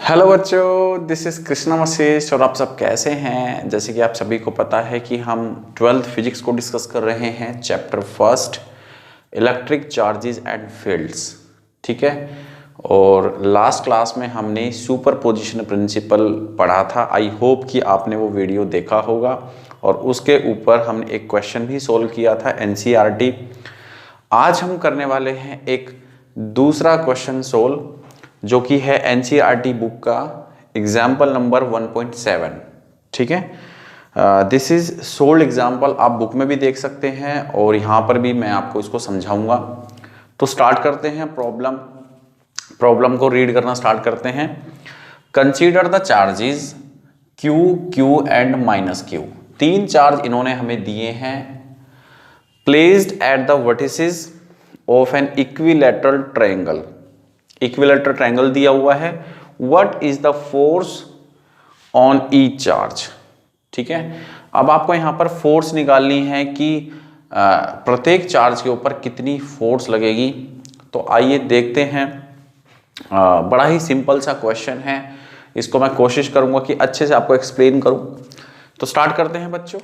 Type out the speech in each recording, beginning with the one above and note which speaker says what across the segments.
Speaker 1: Hello बच्चों, this is Krishna Vashishtha और आप सब कैसे हैं। जैसे कि आप सभी को पता है कि हम 12th फिजिक्स को डिस्कस कर रहे हैं, chapter first electric charges and fields. ठीक है, और लास्ट क्लास में हमने सुपरपोजिशन प्रिंसिपल पढ़ा था। आई होप कि आपने वो वीडियो देखा होगा और उसके ऊपर हमने एक क्वेश्चन भी सोल्व किया था एनसीईआरटी। आज हम करने वाले हैं एक दूसरा क्वेश्चन सोल्व जो कि है एनसीईआरटी बुक का एग्जाम्पल नंबर 1.7। ठीक है, दिस इज सोल्ड एग्जाम्पल, आप बुक में भी देख सकते हैं और यहाँ पर भी मैं आपको इसको समझाऊंगा। तो स्टार्ट करते हैं, प्रॉब्लम को रीड करना स्टार्ट करते हैं। Consider the charges Q, Q and minus Q। तीन चार्ज इन्होंने हमें दिए हैं, placed at the vertices of an equilateral triangle. Equilateral triangle दिया हुआ है। What is the force on each charge. ठीक है, अब आपको यहां पर फोर्स निकालनी है कि प्रत्येक चार्ज के ऊपर कितनी फोर्स लगेगी। तो आइए देखते हैं। बड़ा ही सिंपल सा क्वेश्चन है, इसको मैं कोशिश करूंगा कि अच्छे से आपको एक्सप्लेन करूं। तो स्टार्ट करते हैं बच्चों।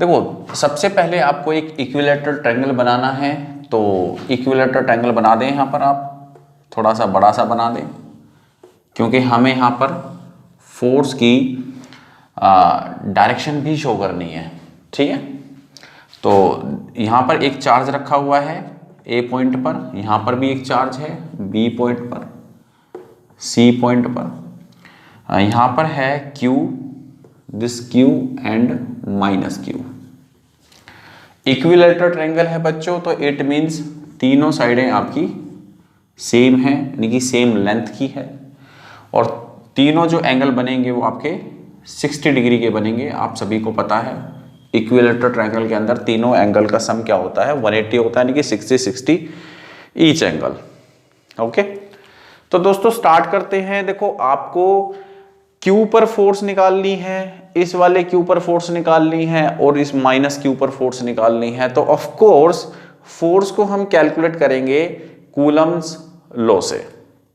Speaker 1: देखो, सबसे पहले आपको एक इक्विलैटरल ट्रायंगल बनाना है। तो इक्विलैटरल ट्रायंगल बना दें, यहां पर आप थोड़ा सा बड़ा सा बना दें क्योंकि हमें यहाँ पर फोर्स की डायरेक्शन भी शो करनी है। ठीक है, तो यहाँ पर एक चार्ज रखा हुआ है ए पॉइंट पर, यहाँ पर भी एक चार्ज है बी पॉइंट पर, सी पॉइंट पर, यहाँ पर है Q, this Q and minus Q. Equilateral triangle है बच्चों, तो इट मीन्स तीनों साइडें आपकी सेम है, यानी कि सेम लेंथ की है और तीनों जो एंगल बनेंगे वो आपके 60 डिग्री के बनेंगे। आप सभी को पता है इक्विलैटरल ट्रायंगल के अंदर तीनों एंगल का सम क्या होता है, 180 होता है, यानी कि 60-60 ईच एंगल। ओके, तो दोस्तों स्टार्ट करते हैं। देखो, आपको Q पर फोर्स निकालनी है, इस वाले Q पर फोर्स निकालनी है और इस माइनस Q पर फोर्स निकालनी है। तो ऑफ कोर्स फोर्स को हम कैलकुलेट करेंगे कूलम्स लॉ से।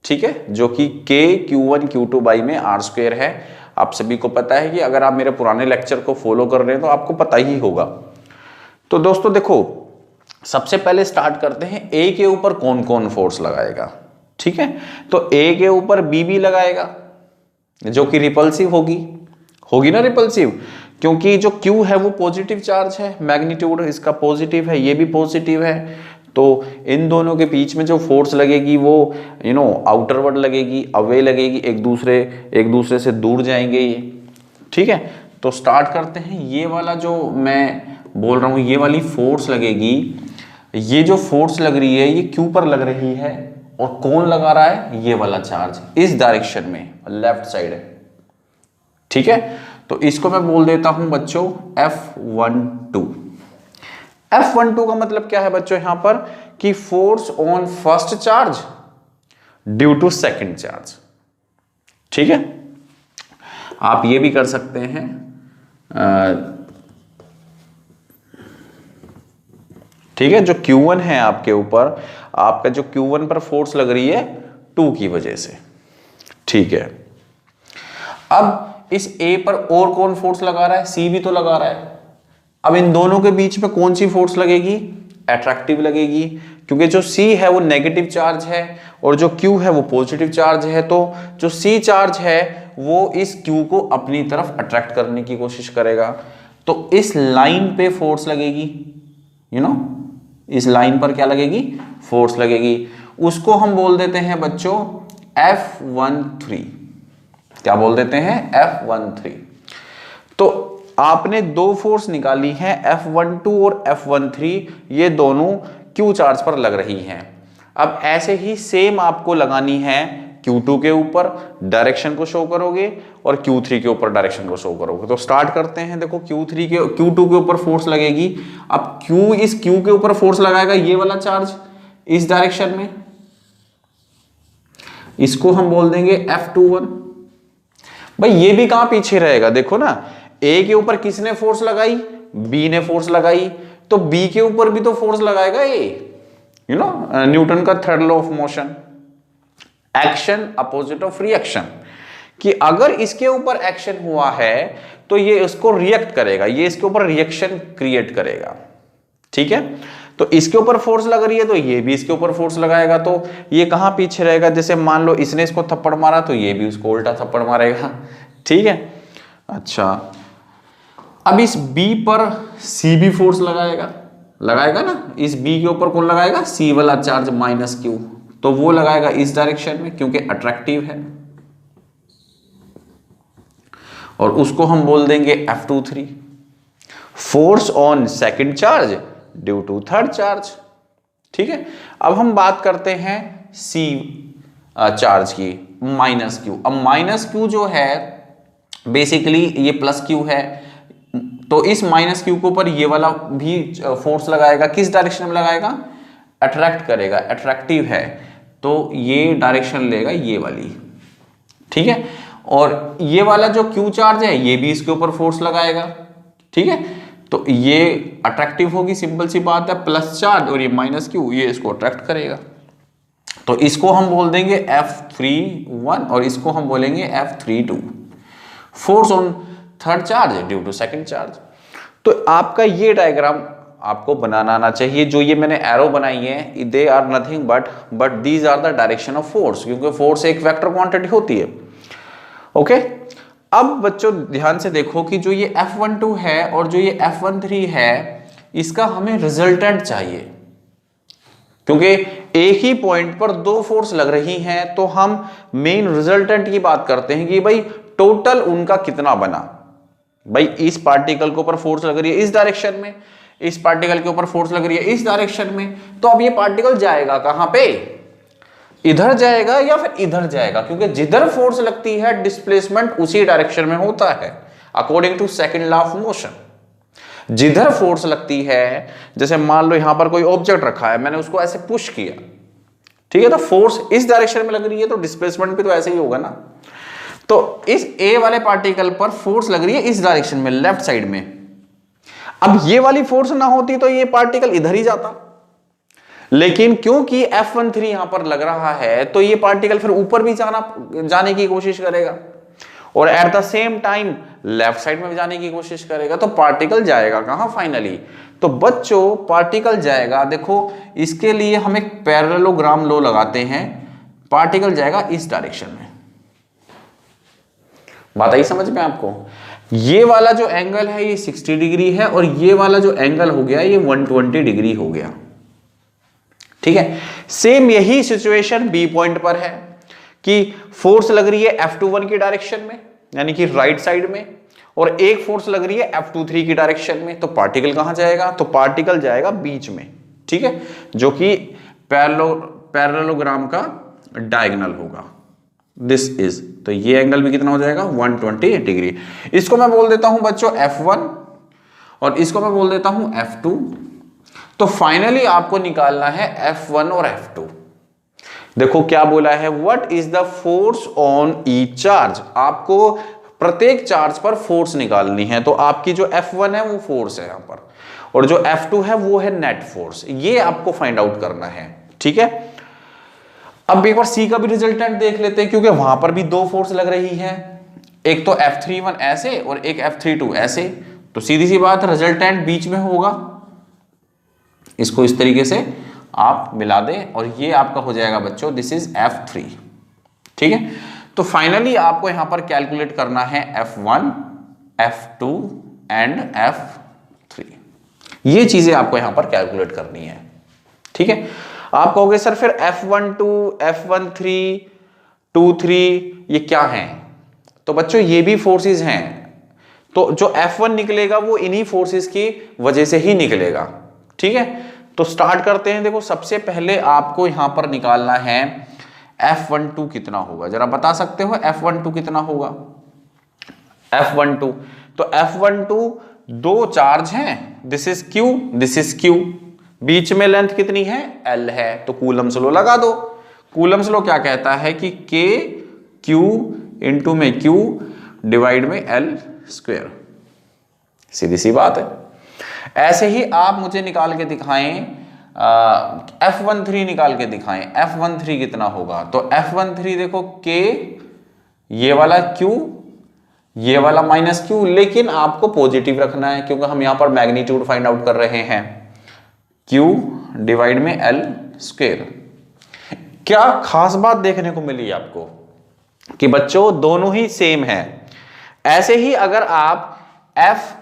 Speaker 1: ठीक है, जो कि K Q1 Q2 बाई में R² है। आप सभी को पता है कि अगर आप मेरे पुराने लेक्चर को फॉलो कर रहे हैं तो आपको पता ही होगा। तो दोस्तों देखो, सबसे पहले स्टार्ट करते हैं A के ऊपर कौन कौन फोर्स लगाएगा। ठीक है, तो A के ऊपर B भी लगाएगा जो कि रिपल्सिव होगी ना, रिपल्सिव, क्योंकि जो Q है वो पॉजिटिव चार्ज है, मैग्नीट्यूड इसका पॉजिटिव है, ये भी पॉजिटिव है। तो इन दोनों के बीच में जो फोर्स लगेगी वो आउटरवर्ड लगेगी, अवे लगेगी, एक दूसरे से दूर जाएंगे ये। ठीक है, तो स्टार्ट करते हैं। ये वाला जो मैं बोल रहा हूं, ये वाली फोर्स लगेगी, ये जो फोर्स लग रही है ये क्यू पर लग रही है और कौन लगा रहा है, ये वाला चार्ज इस डायरेक्शन में लेफ्ट साइड है। ठीक है, तो इसको मैं बोल देता हूं बच्चों F12। F12 का मतलब क्या है बच्चों, यहां पर कि force on first charge due to second charge. ठीक है, आप ये भी कर सकते हैं, ठीक है, जो Q1 है आपके ऊपर, आपका जो Q1 पर फोर्स लग रही है 2 की वजह से। ठीक है, अब इस A पर और कौन फोर्स लगा रहा है, C भी तो लगा रहा है। अब इन दोनों के बीच में कौन सी फोर्स लगेगी, अट्रैक्टिव लगेगी, क्योंकि जो C है वो नेगेटिव चार्ज है और जो Q है वो पॉजिटिव चार्ज है। तो जो C चार्ज है वो इस Q को अपनी तरफ अट्रैक्ट करने की कोशिश करेगा। तो इस लाइन पे फोर्स लगेगी, इस लाइन पर क्या लगेगी, फोर्स लगेगी। उसको हम बोल देते हैं बच्चों F13। क्या बोल देते हैं, F13। तो आपने दो फोर्स निकाली है F12 और F13, ये दोनों Q चार्ज पर लग रही हैं। अब ऐसे ही सेम आपको लगानी है Q2 के ऊपर, डायरेक्शन को शो करोगे, और Q3 के ऊपर डायरेक्शन को शो करोगे। तो स्टार्ट करते हैं। देखो, Q2 के ऊपर फोर्स लगेगी। अब Q इस Q के ऊपर फोर्स लगाएगा, ये वाला चार्ज इस डायरेक्शन में, इसको हम बोल देंगे F21। भाई ये भी कहां पीछे रहेगा, देखो ना, A के ऊपर किसने फोर्स लगाई, B ने फोर्स लगाई, तो B के ऊपर भी तो फोर्स लगाएगा A, न्यूटन का third law of motion, action opposite of reaction. कि अगर इसके ऊपर एक्शन हुआ है तो ये इसको रिएक्ट करेगा, ये इसके ऊपर रिएक्शन क्रिएट करेगा। ठीक है, तो इसके ऊपर फोर्स लग रही है तो ये भी इसके ऊपर फोर्स लगाएगा, तो ये कहां पीछे रहेगा? जैसे मान लो इसने इसको थप्पड़ मारा तो ये भी उसको उल्टा थप्पड़ मारेगा। ठीक है, अच्छा अब इस B पर C भी फोर्स लगाएगा ना, इस B के ऊपर कौन लगाएगा? C वाला चार्ज माइनस Q, तो वो लगाएगा इस डायरेक्शन में क्योंकि अट्रैक्टिव है, और उसको हम बोल देंगे F23, force on second charge due to third charge. ठीक है, अब हम बात करते हैं C चार्ज की, माइनस Q। अब माइनस Q जो है बेसिकली ये प्लस Q है, तो इस माइनस Q के ऊपर ये वाला भी फोर्स लगाएगा, किस डायरेक्शन में लगाएगा? अट्रैक्ट करेगा, अट्रैक्टिव है तो ये डायरेक्शन लेगा ये वाली। ठीक है, और ये वाला जो Q चार्ज है ये भी इसके ऊपर फोर्स लगाएगा। ठीक है, तो ये अट्रैक्टिव होगी, सिंपल सी बात है, प्लस चार्ज और ये माइनस Q, ये इसको अट्रैक्ट करेगा, तो इसको हम बोल देंगे F31 और इसको हम बोलेंगे F32, force on third charge due to second charge. तो आपका ये डायग्राम आपको बनाना आना चाहिए। जो ये मैंने एरो बनाई है they are nothing but these are the direction of force, क्योंकि फोर्स एक वेक्टर क्वांटिटी होती है। ओके, अब बच्चों ध्यान से देखो कि जो ये F12 है और जो ये F13 है इसका हमें रिजल्टेंट चाहिए, क्योंकि एक ही पॉइंट पर दो फोर्स लग रही हैं, तो हम मेन रिजल्टेंट की बात करते हैं कि भाई टोटल उनका कितना बना। भाई इस पार्टिकल के ऊपर फोर्स लग रही है इस डायरेक्शन में, इस पार्टिकल के ऊपर फोर्स लग रही है इस डायरेक्शन में, तो अब ये पार्टिकल जाएगा कहां पे? इधर जाएगा या फिर इधर जाएगा, क्योंकि जिधर फोर्स लगती है डिस्प्लेसमेंट उसी डायरेक्शन में होता है according to second law of motion. जिधर फोर्स लगती है, जैसे मान लो यहां पर कोई ऑब्जेक्ट रखा है, मैंने उसको ऐसे पुश किया, ठीक है, तो फोर्स इस डायरेक्शन में लग रही है तो डिस्प्लेसमेंट भी तो ऐसे ही होगा ना। तो इस ए वाले पार्टिकल पर फोर्स लग रही है इस डायरेक्शन में, लेफ्ट साइड में। अब ये वाली फोर्स ना होती तो ये पार्टिकल इधर ही जाता, लेकिन क्योंकि F13 यहां पर लग रहा है तो ये पार्टिकल फिर ऊपर भी जाने की कोशिश करेगा और at the same time left side में भी जाने की कोशिश करेगा, तो पार्टिकल जाएगा कहां फाइनली? तो बच्चों पार्टिकल जाएगा, देखो इसके लिए हम एक पैरेललोग्राम लॉ लगाते हैं, पार्टिकल जाएगा इस डायरेक्शन में। बात आई समझ में आपको? ये वाला जो एंगल है ये 60 डिग्री है और ये वाला जो एंगल हो गया ये 120 डिग्री हो गया। ठीक है, सेम यही सिचुएशन बी पॉइंट पर है कि फोर्स लग रही है F21 की डायरेक्शन में यानी कि राइट साइड में, और एक फोर्स लग रही है F23 की डायरेक्शन में, तो पार्टिकल कहां जाएगा? तो पार्टिकल जाएगा बीच में। ठीक है, जो कि पैरेललोग्राम का डायगोनल होगा, दिस इज, तो ये एंगल भी कितना हो जाएगा? 120 डिग्री। इसको मैं बोल देता हूं बच्चों F1 और इसको मैं बोल देता हूं F2। तो फाइनली आपको निकालना है F1 और F2। देखो क्या बोला है, what is the force on each charge. आपको प्रत्येक चार्ज पर फोर्स निकालनी है, तो आपकी जो F1 है वो फोर्स है यहां पर, और जो F2 है वो है नेट फोर्स, ये आपको फाइंड आउट करना है। ठीक है, अब एक बार C का भी रिजल्टेंट देख लेते हैं, क्योंकि वहां पर भी दो फोर्स लग रही है, एक तो F31 ऐसे और एक F32 ऐसे, तो सीधी सी बात रिजल्टेंट बीच में होगा। इसको इस तरीके से आप मिला दें और ये आपका हो जाएगा बच्चों, दिस इज F3। ठीक है, तो फाइनली आपको यहां पर कैलकुलेट करना है F1, F2 एंड F3। ये चीजें आपको यहां पर कैलकुलेट करनी है। ठीक है, आप कहोगे सर फिर F12, F13, 23 ये क्या हैं? तो बच्चों ये भी फोर्सेस हैं, तो जो F1 निकलेगा वो इन्हीं फोर्सेस की वजह से ही निकलेगा। ठीक है, तो स्टार्ट करते हैं। देखो सबसे पहले आपको यहां पर निकालना है F12 कितना होगा, जरा बता सकते हो F12 कितना होगा? F12, तो F12 दो चार्ज हैं, this is Q, this is Q, बीच में लेंथ कितनी है? L है, तो कूलम्स लॉ लगा दो। कूलम्स लॉ क्या कहता है कि K Q इंटू में Q डिवाइड में L स्क्वायर, सीधी सी बात है। ऐसे ही आप मुझे निकाल के दिखाएं, F13 निकाल के दिखाएं, F13 कितना होगा? तो F13 देखो K ये वाला Q, ये वाला माइनस Q, लेकिन आपको पॉजिटिव रखना है क्योंकि हम यहां पर मैग्नीट्यूड फाइंड आउट कर रहे हैं। Q डिवाइड में L स्क्वायर। क्या खास बात देखने को मिली आपको कि बच्चों दोनों ही सेम है। ऐसे ही अगर आप F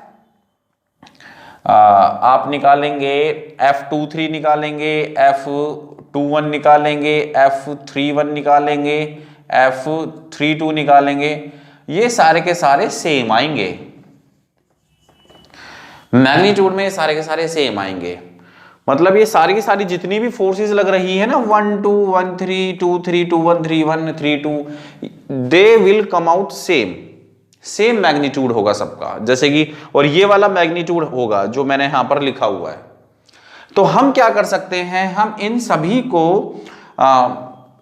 Speaker 1: आप निकालेंगे, F23 निकालेंगे, F21 निकालेंगे, F31 निकालेंगे, F32 निकालेंगे, ये सारे के सारे सेम आएंगे मैग्नीट्यूड में, सारे के सारे सेम आएंगे। मतलब ये सारी की सारी जितनी भी फोर्सेस लग रही है ना 1 2 1 3 2 3 2 1 3 1 3 2, they will come out same magnitude होगा सबका, जैसे कि, और ये वाला मैग्नीट्यूड होगा जो मैंने यहां पर लिखा हुआ है। तो हम क्या कर सकते हैं, हम इन सभी को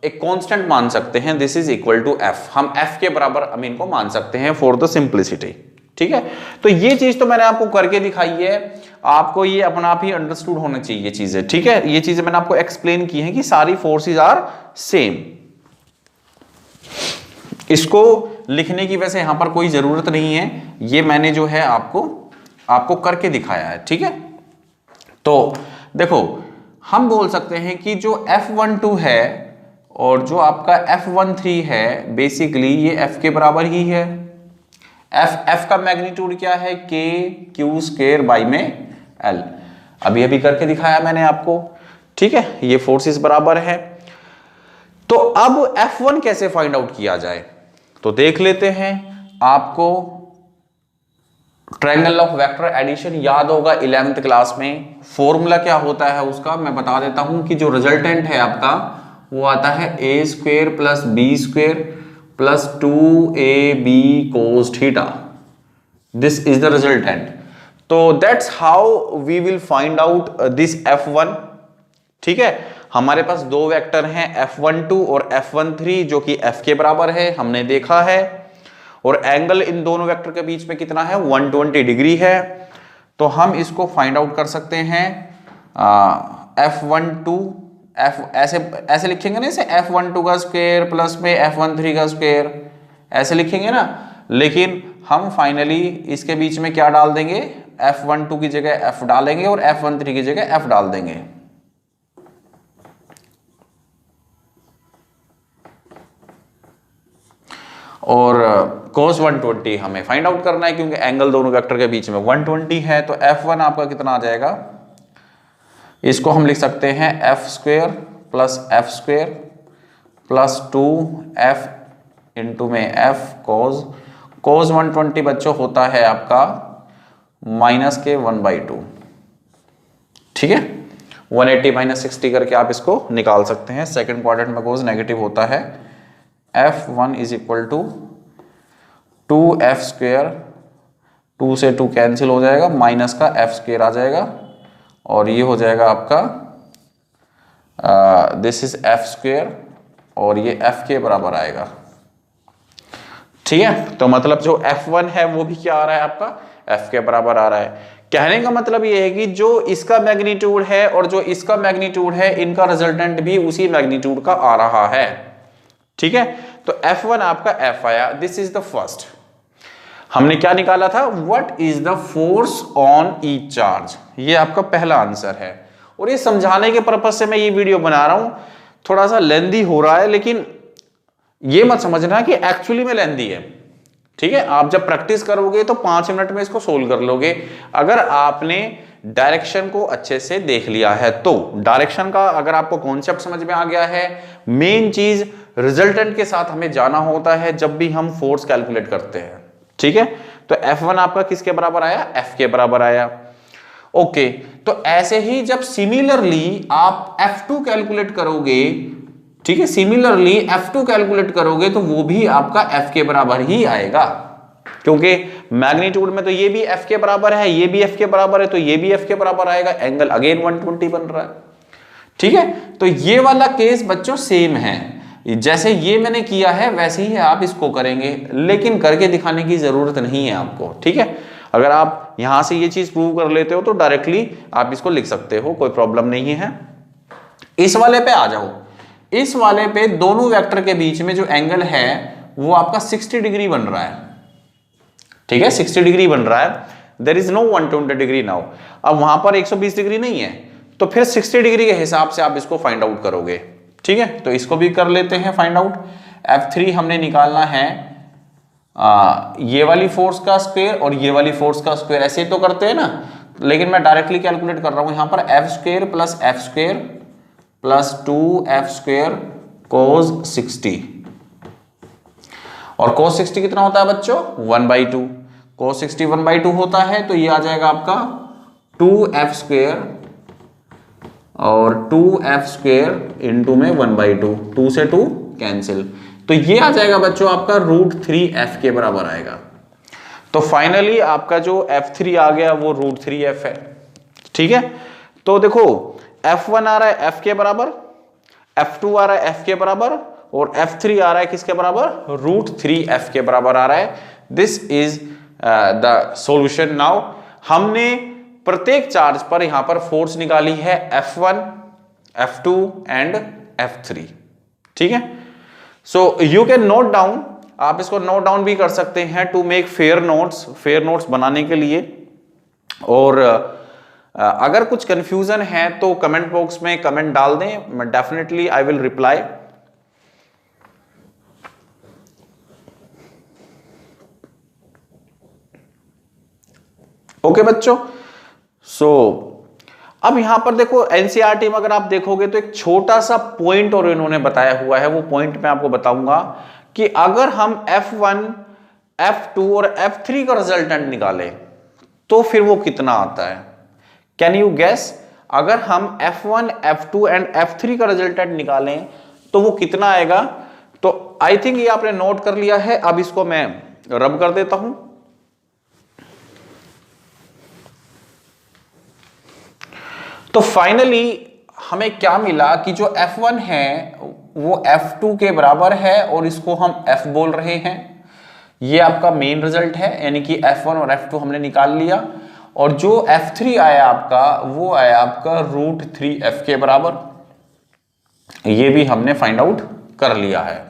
Speaker 1: एक कांस्टेंट मान सकते हैं, this is equal to F. हम एफ के बराबर हम इनको मान सकते हैं फॉर द सिंप्लिसिटी। ठीक है, तो ये चीज तो मैंने आपको करके दिखाई है, आपको ये अपना आप ही अंडरस्टूड होना चाहिए चीजें। ठीक है, ये चीजें मैंने आपको एक्सप्लेन की हैं कि सारी फोर्सेस आर सेम। इसको लिखने की वैसे यहां पर कोई जरूरत नहीं है, ये मैंने जो है आपको करके दिखाया है। ठीक है, तो देखो हम बोल सकते हैं कि जो F12 है और जो आपका F13 है, बेसिकली ये F के बराबर ही है। F का मैग्नीट्यूड क्या है, K Q स्क्वायर बाई में L। अभी करके दिखाया मैंने आपको। ठीक है, ये फोर्सेस बराबर है। तो अब F1 कैसे फाइंड आउट किया जाए, तो देख लेते हैं। आपको ट्रायंगल ऑफ वेक्टर एडिशन याद होगा 11th क्लास में। फॉर्मूला क्या होता है उसका मैं बता देता हूं कि जो रिजल्टेंट है आपका वो आता है a square plus B square plus 2ab cos थीटा। This is the resultant. तो that's how we will find out this F1। ठीक है, हमारे पास दो वेक्टर हैं F12 और F13 जो कि F के बराबर है, हमने देखा है, और एंगल इन दोनों वेक्टर के बीच में कितना है, 120 डिग्री है। तो हम इसको फाइंड आउट कर सकते हैं। F12 ऐसे लिखेंगे ना, इसे F12 का स्क्वायर प्लस में F13 का स्क्वायर, ऐसे लिखेंगे ना। लेकिन हम फाइनली इसके बीच में क्या डाल देंगे, F12 की जगह F डालेंगे और F13 की जगह F डाल देंगे। और cos 120 हमें फाइंड आउट करना है क्योंकि एंगल दोनों वेक्टर के बीच में 120 है। तो F1 आपका कितना आ जाएगा, इसको हम लिख सकते हैं F square plus F square plus 2F into में F cos 120 बच्चों होता है आपका माइनस के 1/2। ठीक है, 180 माइनस 60 करके आप इसको निकाल सकते हैं। सेकंड क्वाड्रेंट में cos नेगेटिव होता है। F1 is equal to 2F square, 2 से 2 कैंसिल हो जाएगा, माइनस का F स्क्वायर आ जाएगा और ये हो जाएगा आपका दिस इज F स्क्वायर और ये F के बराबर आएगा। ठीक है, तो मतलब जो F1 है वो भी क्या आ रहा है आपका, F के बराबर आ रहा है। कहने का मतलब ये है कि जो इसका मैग्नीट्यूड है और जो इसका मैग्नीट्यूड है, इनका रिजल्टेंट भी उसी मैग्नीट्यूड का आ रहा है। ठीक है, तो F1 आपका F आया। This is the first. हमने क्या निकाला था, what is the force on each charge, ये आपका पहला आंसर है। और ये समझाने के पर्पज से मैं ये वीडियो बना रहा हूं, थोड़ा सा लेंदी हो रहा है, लेकिन ये मत समझना कि एक्चुअली में लेंदी है। ठीक है, आप जब प्रैक्टिस करोगे तो 5 मिनट में इसको सोल्व कर लोगे, अगर आपने डायरेक्शन को अच्छे से देख लिया है तो। डायरेक्शन का अगर आपको कॉन्सेप्ट समझ में आ गया है, मेन चीज रिजल्टेंट के साथ हमें जाना होता है जब भी हम फोर्स कैलकुलेट करते हैं। ठीक है, तो F1 आपका किसके बराबर आया, F के बराबर आया। ओके, तो ऐसे ही जब सिमिलरली आप F2 कैलकुलेट करोगे, ठीक है, सिमिलरली F2 कैलकुलेट करोगे तो वो भी आपका F के बराबर ही आएगा, क्योंकि मैग्नीट्यूड में तो ये भी F के बराबर है, ये भी F के बराबर है, तो ये भी F के बराबर आएगा। एंगल अगेन 120 बन रहा है। ठीक है, तो ये वाला केस बच्चों सेम है, जैसे ये मैंने किया है वैसे ही आप इसको करेंगे, लेकिन करके दिखाने की जरूरत नहीं है आपको। ठीक है, अगर आप यहां से ये चीज प्रूव कर लेते हो तो डायरेक्टली आप इसको लिख सकते हो, कोई प्रॉब्लम नहीं है। इस वाले पे आ जाओ। इस वाले पे दोनों वेक्टर के बीच में जो एंगल है वो आपका 60 डिग्री बन रहा है, ठीक है, 60 डिग्री बन रहा है। There is no 120 degree now. अब वहां पर 120 डिग्री नहीं है, तो फिर 60 डिग्री के हिसाब से आप इसको फाइंड आउट करोगे, ठीक है। तो इसको भी कर लेते हैं फाइंड आउट। F3 हमने निकालना है ये वाली फोर्स का स्क्वायर और ये वाली फोर्स का स्क्वायर, ऐसे तो करते हैं ना, लेकिन मैं डायरेक्टली कैलकुलेट कर रहा हूं यहां पर F square plus F square plus 2F square cos 60, और cos 60 कितना होता है बच्चों 1/2, cos 60 1/2 होता है, तो ये आ जाएगा आपका 2F स्क्वायर और 2F स्क्वायर इंटू में 1/2, 2 से 2 कैंसिल, तो ये आ जाएगा बच्चों आपका √3F के बराबर आएगा। तो फाइनली आपका जो F3 आ गया वो √3F है, ठीक है। तो देखो F1 आ रहा है F के बराबर, F2 आ रहा है F के बराबर, और F3 आ रहा है किसके बराबर √3F के बराबर आ रहा है। This is the solution. Now हमने प्रत्येक चार्ज पर यहां पर फोर्स निकाली है F1, F2 एंड F3, ठीक है। So you can note down, आप इसको नोट डाउन भी कर सकते हैं टू मेक फेयर नोट्स बनाने के लिए। और अगर कुछ कंफ्यूजन है तो कमेंट बॉक्स में कमेंट डाल दें, मैं definitely I will reply. Okay बच्चों, सो अब यहां पर देखो एनसीईआरटी में अगर आप देखोगे तो एक छोटा सा पॉइंट और इन्होंने बताया हुआ है, वो पॉइंट मैं आपको बताऊंगा कि अगर हम F1, F2 और F3 का रिजल्टेंट निकालें तो फिर वो कितना आता है। Can you guess? अगर हम F1, F2 एंड F3 का रिजल्टेंट निकालें तो वो कितना आएगा। तो आई थिंक ये आपने नोट कर लिया है, अब इसको मैं रब कर देता हूं। तो फाइनली हमें क्या मिला कि जो F1 है वो F2 के बराबर है और इसको हम F बोल रहे हैं। ये आपका मेन रिजल्ट है, यानी कि F1 और F2 हमने निकाल लिया, और जो F3 आया आपका वो आया आपका √3F के बराबर, ये भी हमने फाइंड आउट कर लिया है,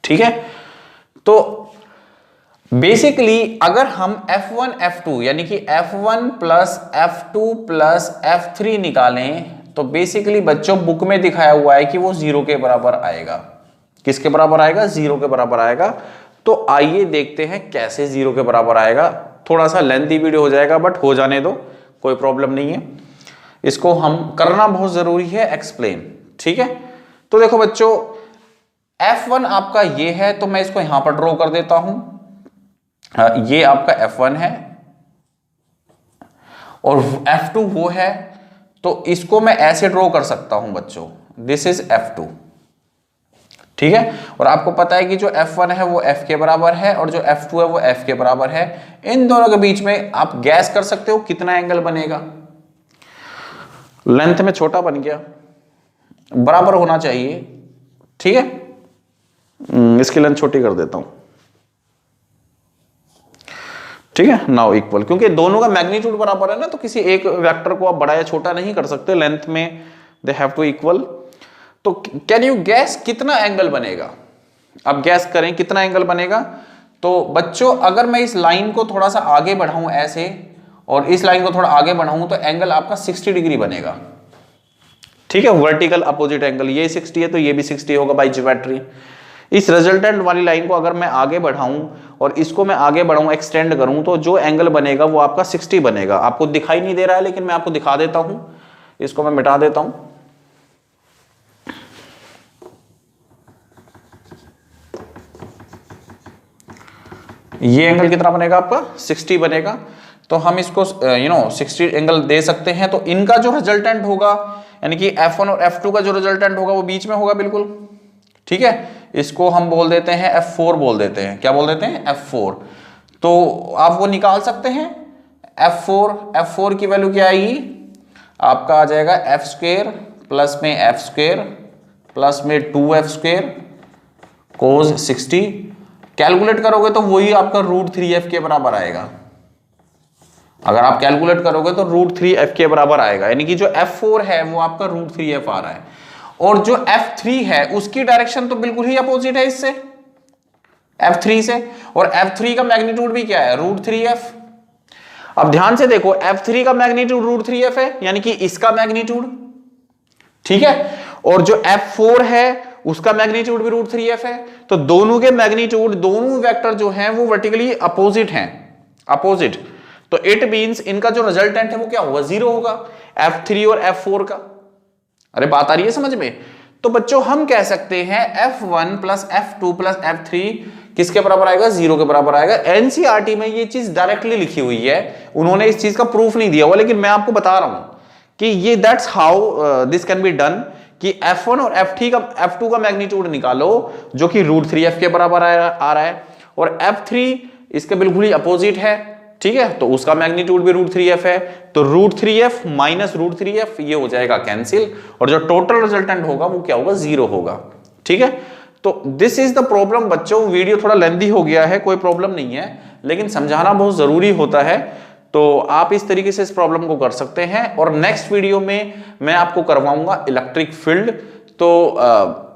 Speaker 1: ठीक है। तो बेसिकली अगर हम F1, F2 यानी कि F1 plus F2 plus F3 निकालें तो बेसिकली बच्चों बुक में दिखाया हुआ है कि वो 0 के बराबर आएगा। किसके बराबर आएगा? 0 के बराबर आएगा। तो आइए देखते हैं कैसे 0 के बराबर आएगा। थोड़ा सा लेंथी वीडियो हो जाएगा बट हो जाने दो, कोई प्रॉब्लम नहीं है, इसको हम करना बहुत जरूरी है एक्सप्लेन, ठीक है। तो देखो बच्चों F1 आपका ये है, तो मैं इसको यहां पर ड्रॉ कर देता हूं। ये आपका F1 है और F2 वो है, तो इसको मैं ऐसे ड्रॉ कर सकता हूं बच्चों, दिस इज F2, ठीक है। और आपको पता है कि जो F1 है वो F के बराबर है और जो F2 है वो F के बराबर है। इन दोनों के बीच में आप गैस कर सकते हो कितना एंगल बनेगा। लेंथ में छोटा बन गया, बराबर होना चाहिए, ठीक है। इसकी लेंथ छोटी कर देता हूं, ठीक है। नाउ इक्वल, क्योंकि दोनों का मैग्नीट्यूड बराबर है ना, तो किसी एक वेक्टर को आप बड़ा या छोटा नहीं कर सकते, लेंथ में दे हैव टू इक्वल। तो कैन यू गैस कितना एंगल बनेगा? अब गैस करें कितना एंगल बनेगा। तो बच्चों अगर मैं इस लाइन को थोड़ा सा आगे बढ़ाऊं ऐसे और इस लाइन को थोड़ा आगे बढ़ाऊं तो एंगल आपका 60 डिग्री बनेगा, ठीक है। वर्टिकल अपोजिट एंगल, ये 60 है तो ये भी 60 होगा बाय ज्योमेट्री। इस रिजल्टेंट वाली लाइन को अगर मैं आगे बढ़ाऊं और इसको मैं आगे बढ़ाऊं, एक्सटेंड करूं, तो जो एंगल बनेगा वो आपका 60 बनेगा। आपको दिखाई नहीं दे रहा है लेकिन मैं आपको दिखा देता हूं, इसको मैं मिटा देता हूं। ये एंगल कितना बनेगा आपका 60 बनेगा। तो हम इसको 60 एंगल दे सकते हैं। तो इनका जो रिजल्टेंट होगा यानी कि F1 और F2 का जो रिजल्टेंट होगा वो बीच में होगा बिल्कुल, ठीक है। इसको हम बोल देते हैं F4 बोल देते हैं। क्या बोल देते हैं? F4। तो आप वो निकाल सकते हैं F4 की वैल्यू क्या आएगी आपका? आ जाएगा F स्क्वायर प्लस में F स्क्वायर प्लस में 2F स्क्वायर cos 60। कैलकुलेट करोगे तो वही आपका √3F के बराबर आएगा। अगर आप कैलकुलेट करोगे तो √3F के बराबर आएगा, यानी कि जो F4 है वो आपका √3F आ रहा है। और जो F3 है उसकी डायरेक्शन तो बिल्कुल ही अपोजिट है इससे, F3 से, और F3 का मैग्नीट्यूड भी क्या है, √3f। अब ध्यान से देखो, F3 का मैग्नीट्यूड √3f है, यानी कि इसका मैग्नीट्यूड, ठीक है, और जो F4 है उसका मैग्नीट्यूड भी √3f है। तो दोनों के मैग्नीट्यूड, दोनों वेक्टर जो हैं वो वर्टिकली अपोजिट हैं, अपोजिट। तो इट मींस इनका जो रिजल्टेंट है वो क्या होगा, 0 होगा, F3 और F4 का। अरे बात आ रही है समझ में? तो बच्चों हम कह सकते हैं F1 plus F2 plus F3 किसके बराबर आएगा, 0 के बराबर आएगा। एनसीईआरटी में ये चीज डायरेक्टली लिखी हुई है, उन्होंने इस चीज का प्रूफ नहीं दिया हुआ, लेकिन मैं आपको बता रहा हूं कि ये that's how this can be done, कि F1 और F2 का मैग्नीट्यूड निकालो जो कि √3f के बराबर आ रहा है, और F3 इसके बिल्कुल ही अपोजिट है, ठीक है, तो उसका मैग्नीट्यूड भी √3f है। तो √3f माइनस √3f ये हो जाएगा कैंसिल, और जो टोटल रिजल्टेंट होगा वो क्या होगा, 0 होगा, ठीक है। तो दिस इज द प्रॉब्लम बच्चों। वीडियो थोड़ा लेंथी हो गया है, कोई प्रॉब्लम नहीं है, लेकिन समझाना बहुत जरूरी होता है। तो आप इस तरीके से इस प्रॉब्लम को कर सकते हैं, और नेक्स्ट वीडियो में मैं आपको करवाऊंगा इलेक्ट्रिक फील्ड। तो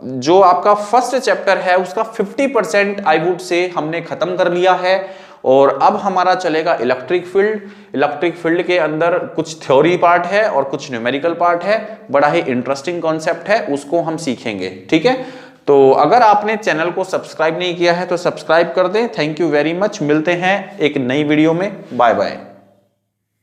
Speaker 1: जो आपका फर्स्ट चैप्टर है उसका 50% आई वुड से हमने खत्म कर लिया है, और अब हमारा चलेगा इलेक्ट्रिक फील्ड। इलेक्ट्रिक फील्ड के अंदर कुछ थ्योरी पार्ट है और कुछ न्यूमेरिकल पार्ट है, बड़ा ही इंटरेस्टिंग कॉन्सेप्ट है, उसको हम सीखेंगे, ठीक है। तो अगर आपने चैनल को सब्सक्राइब नहीं किया है तो सब्सक्राइब कर दें। थैंक यू वेरी मच, मिलते हैं एक नई वीडियो में, बाय बाय।